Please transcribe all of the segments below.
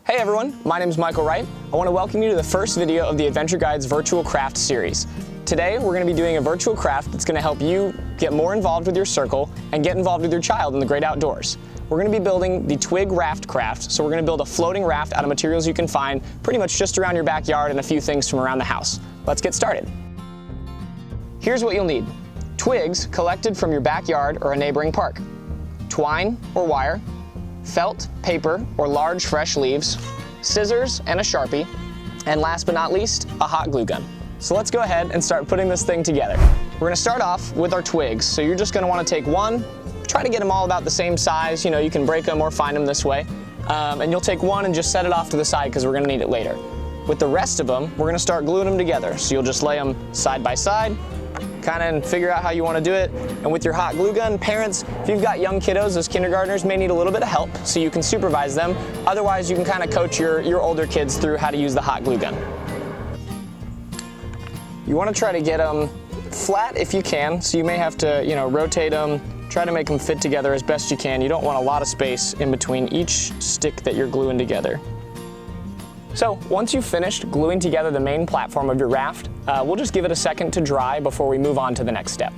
Hey everyone, my name is Michael Wright. I want to welcome you to the first video of the Adventure Guide's virtual craft series. Today we're going to be doing a virtual craft that's going to help you get more involved with your circle and get involved with your child in the great outdoors. We're going to be building the twig raft craft, so we're going to build a floating raft out of materials you can find pretty much just around your backyard and a few things from around the house. Let's get started. Here's what you'll need. Twigs collected from your backyard or a neighboring park. Twine or wire. Felt, paper, or large fresh leaves, scissors and a Sharpie, and last but not least, a hot glue gun. So let's go ahead and start putting this thing together. We're gonna start off with our twigs. So you're just gonna wanna take one, try to get them all about the same size. You know, you can break them or find them this way. And you'll take one and just set it off to the side because we're gonna need it later. With the rest of them, we're gonna start gluing them together. So you'll just lay them side by side, kind of figure out how you want to do it. And with your hot glue gun, parents, if you've got young kiddos, those kindergartners may need a little bit of help, so you can supervise them. Otherwise, you can kind of coach your older kids through how to use the hot glue gun. You want to try to get them flat if you can, so you may have to, rotate them, try to make them fit together as best you can. You don't want a lot of space in between each stick that you're gluing together. So once you've finished gluing together the main platform of your raft, we'll just give it a second to dry before we move on to the next step.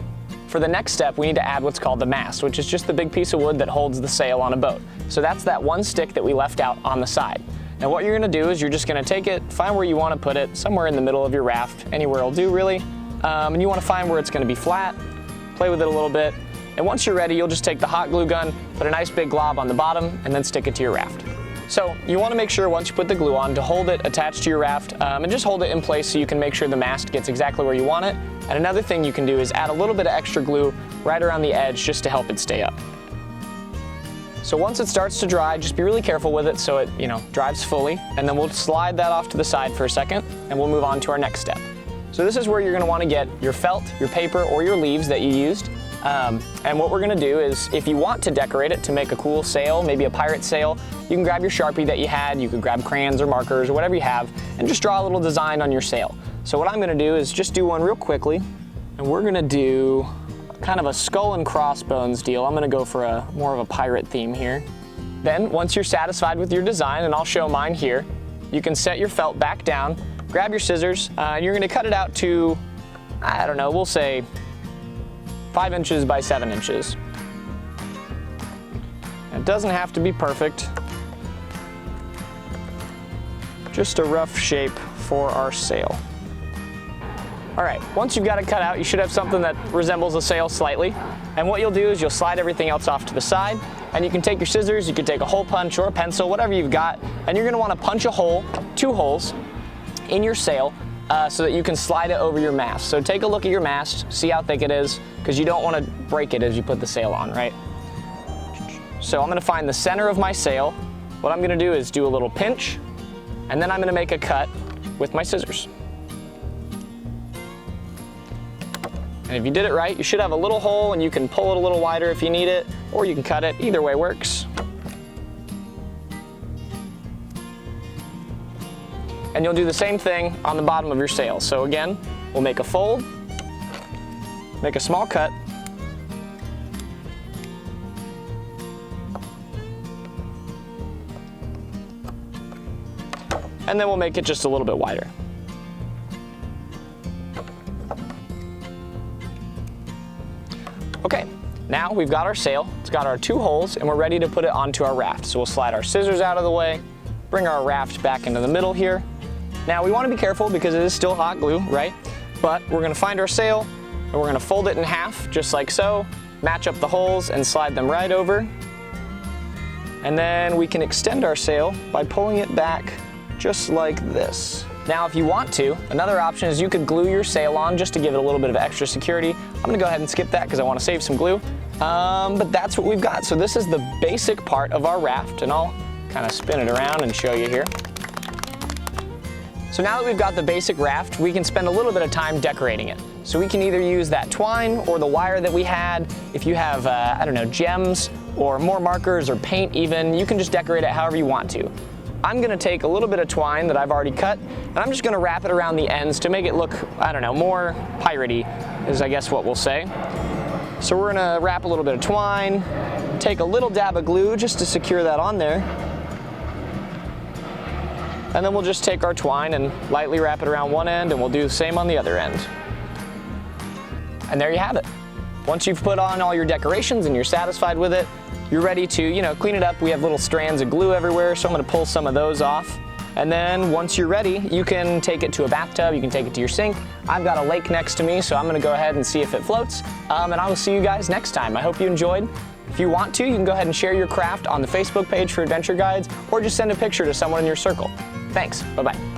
For the next step, we need to add what's called the mast, which is just the big piece of wood that holds the sail on a boat. So that's that one stick that we left out on the side. Now what you're gonna do is you're just gonna take it, find where you wanna put it, somewhere in the middle of your raft, anywhere will do really, and you wanna find where it's gonna be flat, play with it a little bit, and once you're ready, you'll just take the hot glue gun, put a nice big glob on the bottom, and then stick it to your raft. So you want to make sure once you put the glue on to hold it attached to your raft and just hold it in place so you can make sure the mast gets exactly where you want it. And another thing you can do is add a little bit of extra glue right around the edge just to help it stay up. So once it starts to dry, just be really careful with it so it dries fully, and then we'll slide that off to the side for a second and we'll move on to our next step. So this is where you're going to want to get your felt, your paper, or your leaves that you used. And what we're gonna do is, if you want to decorate it to make a cool sail, maybe a pirate sail, you can grab your Sharpie that you had, you could grab crayons or markers or whatever you have, and just draw a little design on your sail. So what I'm gonna do is just do one real quickly, and we're gonna do kind of a skull and crossbones deal. I'm gonna go for more of a pirate theme here. Then, once you're satisfied with your design, and I'll show mine here, you can set your felt back down, grab your scissors, and you're gonna cut it out to, I don't know, we'll say 5 inches by 7 inches. It doesn't have to be perfect. Just a rough shape for our sail. All right, once you've got it cut out, you should have something that resembles a sail slightly. And what you'll do is you'll slide everything else off to the side, and you can take your scissors, you can take a hole punch or a pencil, whatever you've got, and you're gonna wanna punch a hole, 2 holes, in your sail, so that you can slide it over your mast. So take a look at your mast, see how thick it is, because you don't want to break it as you put the sail on, right? So I'm going to find the center of my sail. What I'm going to do is do a little pinch, and then I'm going to make a cut with my scissors. And if you did it right, you should have a little hole, and you can pull it a little wider if you need it, or you can cut it. Either way works. And you'll do the same thing on the bottom of your sail. So again, we'll make a fold, make a small cut, and then we'll make it just a little bit wider. Okay, now we've got our sail, it's got our 2 holes, and we're ready to put it onto our raft. So we'll slide our scissors out of the way, bring our raft back into the middle here. Now we want to be careful because it is still hot glue, right? But we're going to find our sail and we're going to fold it in half just like so, match up the holes and slide them right over. And then we can extend our sail by pulling it back just like this. Now if you want to, another option is you could glue your sail on just to give it a little bit of extra security. I'm going to go ahead and skip that because I want to save some glue. But that's what we've got. So this is the basic part of our raft, and I'll kind of spin it around and show you here. So now that we've got the basic raft, we can spend a little bit of time decorating it. So we can either use that twine or the wire that we had. If you have, I don't know, gems or more markers or paint even, you can just decorate it however you want to. I'm gonna take a little bit of twine that I've already cut, and I'm just gonna wrap it around the ends to make it look, I don't know, more piratey, is I guess what we'll say. So we're gonna wrap a little bit of twine, take a little dab of glue just to secure that on there, And then we'll just take our twine and lightly wrap it around one end, and we'll do the same on the other end. And there you have it. Once you've put on all your decorations and you're satisfied with it, you're ready to, clean it up. We have little strands of glue everywhere, so I'm gonna pull some of those off. And then once you're ready, you can take it to a bathtub, you can take it to your sink. I've got a lake next to me, so I'm gonna go ahead and see if it floats. And I will see you guys next time. I hope you enjoyed. If you want to, you can go ahead and share your craft on the Facebook page for Adventure Guides, or just send a picture to someone in your circle. Thanks, bye-bye.